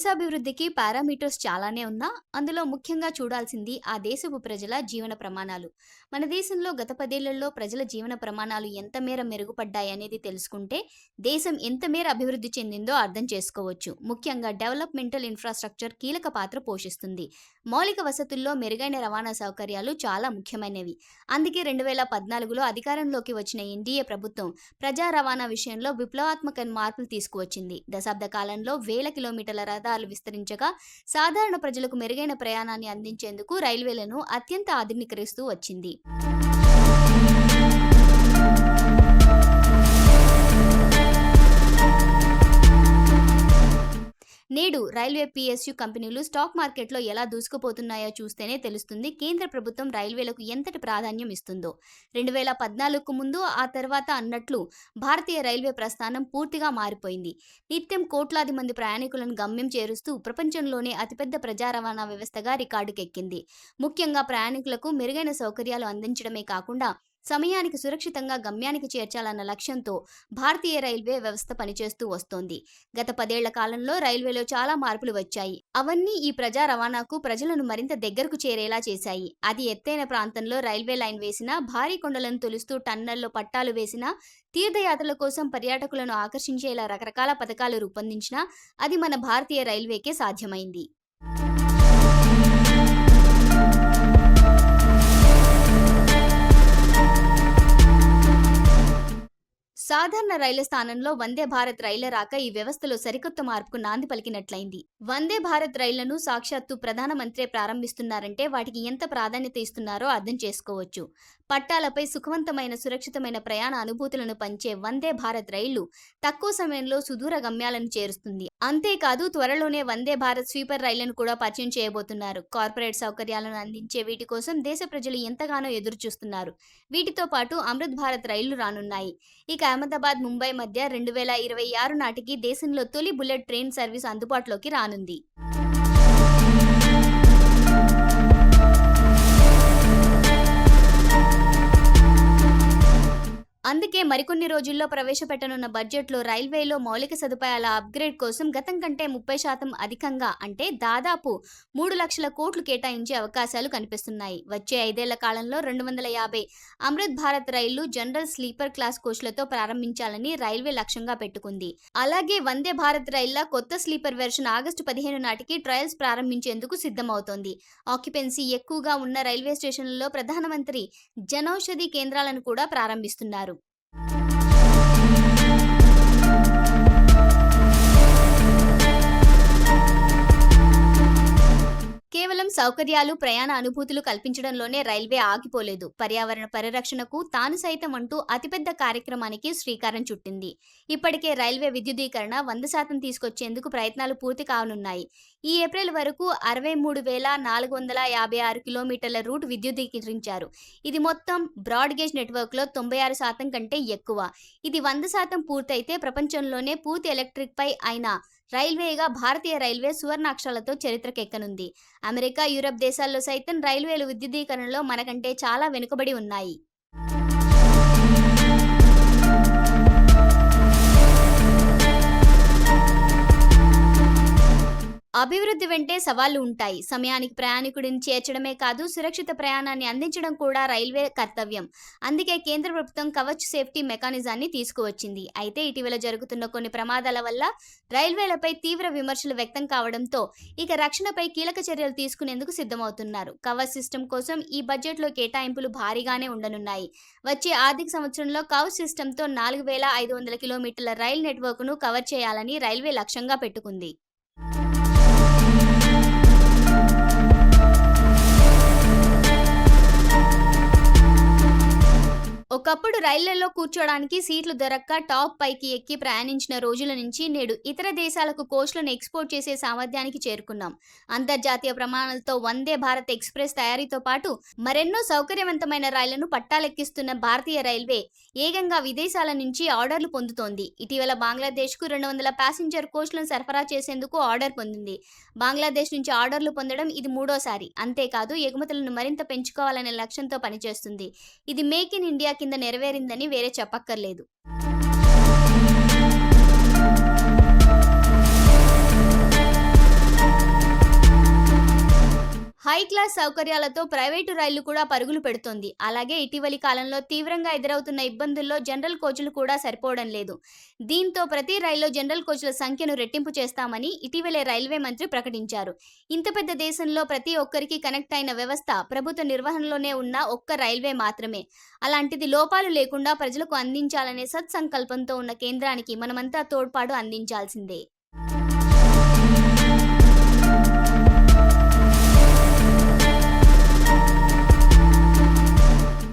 దేశాభివృద్ధికి parameters చాలానే ఉన్నా, అందులో ముఖ్యంగా చూడాల్సింది ఆ దేశపు ప్రజల జీవన ప్రమాణాలు. మన దేశంలో గత 10 ఏళ్లలో ప్రజల జీవన ప్రమాణాలు ఎంత మేర మెరుగుపడ్డాయనేది తెలుసుకుంటే, దేశం ఎంత మేర అభివృద్ధి చెందిందో అర్థం చేసుకోవచ్చు. ముఖ్యంగా డెవలప్‌మెంటల్ ఇన్‌ఫ్రాస్ట్రక్చర్ కీలక పాత్ర పోషిస్తుంది. మౌలిక వసతుల్లో మెరుగైన రవాణా సౌకర్యాలు చాలా ముఖ్యమైనవి. అందుకే 2014లో అధికారంలోకి వచ్చిన ఎన్‌డీఏ ప్రభుత్వం ప్రజా రవాణా విషయంలో విప్లవాత్మక మార్పులు తీసుకువచ్చింది. దశాబ్ద కాలంలో వేల కిలోమీటర్ల రహదారులు విస్తరించగా, సాధారణ ప్రజలకు మెరుగైన ప్రయాణాన్ని అందించేందుకు రైల్వేలను అత్యంత ఆధునీకరిస్తూ వచ్చింది. నేడు రైల్వే పీఎస్యూ కంపెనీలు స్టాక్ మార్కెట్లో ఎలా దూసుకుపోతున్నాయో చూస్తేనే తెలుస్తుంది కేంద్ర ప్రభుత్వం రైల్వేలకు ఎంతటి ప్రాధాన్యం ఇస్తుందో. 2014కు ముందు, ఆ తర్వాత అన్నట్లు భారతీయ రైల్వే ప్రస్థానం పూర్తిగా మారిపోయింది. నిత్యం కోట్లాది మంది ప్రయాణికులను గమ్యం చేరుస్తూ ప్రపంచంలోనే అతిపెద్ద ప్రజా రవాణా వ్యవస్థగా రికార్డుకెక్కింది. ముఖ్యంగా ప్రయాణికులకు మెరుగైన సౌకర్యాలు అందించడమే కాకుండా, సమయానికి సురక్షితంగా గమ్యానికి చేర్చాలన్న లక్ష్యంతో భారతీయ రైల్వే వ్యవస్థ పనిచేస్తూ వస్తోంది. గత 10 ఏళ్ల కాలంలో రైల్వేలో చాలా మార్పులు వచ్చాయి. అవన్నీ ఈ ప్రజా రవాణాకు ప్రజలను మరింత దగ్గరకు చేరేలా చేశాయి. అది ఎత్తైన ప్రాంతంలో రైల్వే లైన్ వేసినా, భారీ కొండలను తొలుస్తూ టన్నెల్లో పట్టాలు వేసినా, తీర్థయాత్రల కోసం పర్యాటకులను ఆకర్షించేలా రకరకాల పథకాలు రూపొందించినా, అది మన భారతీయ రైల్వేకే సాధ్యమైంది. సాధారణ రైళ్ల స్థానంలో వందే భారత్ రైళ్ల రాక ఈ వ్యవస్థలో సరికొత్త మార్పుకు నాంది పలికినట్లయింది. వందే భారత్ రైళ్లను సాక్షాత్తు ప్రధానమంత్రే ప్రారంభిస్తున్నారంటే వాటికి ఎంత ప్రాధాన్యత ఇస్తున్నారో అర్థం చేసుకోవచ్చు. పట్టాలపై సుఖవంతమైన, సురక్షితమైన ప్రయాణ అనుభూతులను పంచే వందే భారత్ రైళ్లు తక్కువ సమయంలో సుదూర గమ్యాలను చేరుస్తుంది. అంతేకాదు, త్వరలోనే వందే భారత్ స్లీపర్ రైళ్లను కూడా పరిచయం చేయబోతున్నారు. కార్పొరేట్ సౌకర్యాలను అందించే వీటి కోసం దేశ ప్రజలు ఎంతగానో ఎదురుచూస్తున్నారు. వీటితో పాటు అమృత్ భారత్ రైళ్లు రానున్నాయి. ఇక అహ్మదాబాద్, ముంబై మధ్య 2026 నాటికి దేశంలో తొలి బుల్లెట్ ట్రైన్ సర్వీస్ అందుబాటులోకి రానుంది. అందుకే మరికొన్ని రోజుల్లో ప్రవేశపెట్టనున్న బడ్జెట్లో రైల్వేలో మౌలిక సదుపాయాల అప్గ్రేడ్ కోసం గతం కంటే 30% అధికంగా, అంటే దాదాపు 3 లక్షల కోట్లు కేటాయించే అవకాశాలు కనిపిస్తున్నాయి. వచ్చే 5 ఏళ్ల కాలంలో 250 అమృత్ భారత్ రైళ్లు జనరల్, స్లీపర్ క్లాస్ కోచ్లతో ప్రారంభించాలని రైల్వే లక్ష్యంగా పెట్టుకుంది. అలాగే వందే భారత్ రైళ్ల కొత్త స్లీపర్ వెర్షన్ ఆగస్టు 15 నాటికి ట్రయల్స్ ప్రారంభించేందుకు సిద్ధమవుతోంది. ఆక్యుపెన్సీ ఎక్కువగా ఉన్న రైల్వే స్టేషన్లలో ప్రధానమంత్రి జనౌషధి కేంద్రాలను కూడా ప్రారంభిస్తున్నారు. కేవలం సౌకర్యాలు, ప్రయాణ అనుభూతులు కల్పించడంలోనే రైల్వే ఆగిపోలేదు. పర్యావరణ పరిరక్షణకు తాను సైతం అంటూ అతిపెద్ద కార్యక్రమానికి శ్రీకారం చుట్టింది. ఇప్పటికే రైల్వే విద్యుదీకరణ 100% తీసుకొచ్చేందుకు ప్రయత్నాలు పూర్తి కానున్నాయి. ఈ ఏప్రిల్ వరకు 63,456 కిలోమీటర్ల రూట్ విద్యుదీకరించారు. ఇది మొత్తం బ్రాడ్ గేజ్ నెట్వర్క్లో 96% కంటే ఎక్కువ. ఇది 100% పూర్తయితే ప్రపంచంలోనే పూర్తి ఎలక్ట్రిక్ పై అయిన రైల్వేగా భారతీయ రైల్వే సువర్ణాక్షరాలతో చరిత్రకెక్కనుంది. అమెరికా, యూరప్ దేశాల్లో సైతం రైల్వేలు విద్యుదీకరణలో మనకంటే చాలా వెనుకబడి ఉన్నాయి. అభివృద్ధి వెంటే సవాళ్లు ఉంటాయి. సమయానికి ప్రయాణికుడిని చేర్చడమే కాదు, సురక్షిత ప్రయాణాన్ని అందించడం కూడా రైల్వే కర్తవ్యం. అందుకే కేంద్ర ప్రభుత్వం కవచ్ సేఫ్టీ మెకానిజాన్ని తీసుకువచ్చింది. అయితే ఇటీవల జరుగుతున్న కొన్ని ప్రమాదాల వల్ల రైల్వేలపై తీవ్ర విమర్శలు వ్యక్తం కావడంతో ఇక రక్షణపై కీలక చర్యలు తీసుకునేందుకు సిద్ధమవుతున్నారు. కవచ్ సిస్టమ్ కోసం ఈ బడ్జెట్లో కేటాయింపులు భారీగానే ఉండనున్నాయి. వచ్చే ఆర్థిక సంవత్సరంలో కవచ్ సిస్టమ్తో 4,500 కిలోమీటర్ల రైల్ నెట్వర్క్ను కవర్ చేయాలని రైల్వే లక్ష్యంగా పెట్టుకుంది. ఒకప్పుడు రైళ్లలో కూర్చోడానికి సీట్లు దొరక్క టాప్ పైకి ఎక్కి ప్రయాణించిన రోజుల నుంచి నేడు ఇతర దేశాలకు కోచ్లను ఎక్స్పోర్ట్ చేసే సామర్థ్యానికి చేరుకున్నాం. అంతర్జాతీయ ప్రమాణాలతో వందే భారత్ ఎక్స్ప్రెస్ తయారీతో పాటు మరెన్నో సౌకర్యవంతమైన రైళ్లను పట్టాలెక్కిస్తున్న భారతీయ రైల్వే ఏకంగా విదేశాల నుంచి ఆర్డర్లు పొందుతోంది. ఇటీవల బంగ్లాదేశ్కు 200 ప్యాసింజర్ కోచ్లను సరఫరా చేసేందుకు ఆర్డర్ పొందింది. బంగ్లాదేశ్ నుంచి ఆర్డర్లు పొందడం ఇది 3వ సారి. అంతేకాదు, ఎగుమతులను మరింత పెంచుకోవాలనే లక్ష్యంతో పనిచేస్తుంది. ఇది మేక్ ఇన్ ఇండియా కింద నెరవేరిందని వేరే చెప్పక్కర్లేదు. హై క్లాస్ సౌకర్యాలతో ప్రైవేటు రైళ్లు కూడా పరుగులు పెడుతోంది. అలాగే ఇటీవలి కాలంలో తీవ్రంగా ఎదురవుతున్న ఇబ్బందుల్లో జనరల్ కోచ్లు కూడా సరిపోవడం లేదు. దీంతో ప్రతి రైల్లో జనరల్ కోచ్ల సంఖ్యను రెట్టింపు చేస్తామని ఇటీవలే రైల్వే మంత్రి ప్రకటించారు. ఇంత పెద్ద దేశంలో ప్రతి ఒక్కరికి కనెక్ట్ అయిన వ్యవస్థ ప్రభుత్వ నిర్వహణలోనే ఉన్న ఒక్క రైల్వే మాత్రమే. అలాంటిది లోపాలు లేకుండా ప్రజలకు అందించాలనే సత్సంకల్పంతో ఉన్న కేంద్రానికి మనమంతా తోడ్పాటు అందించాల్సిందే.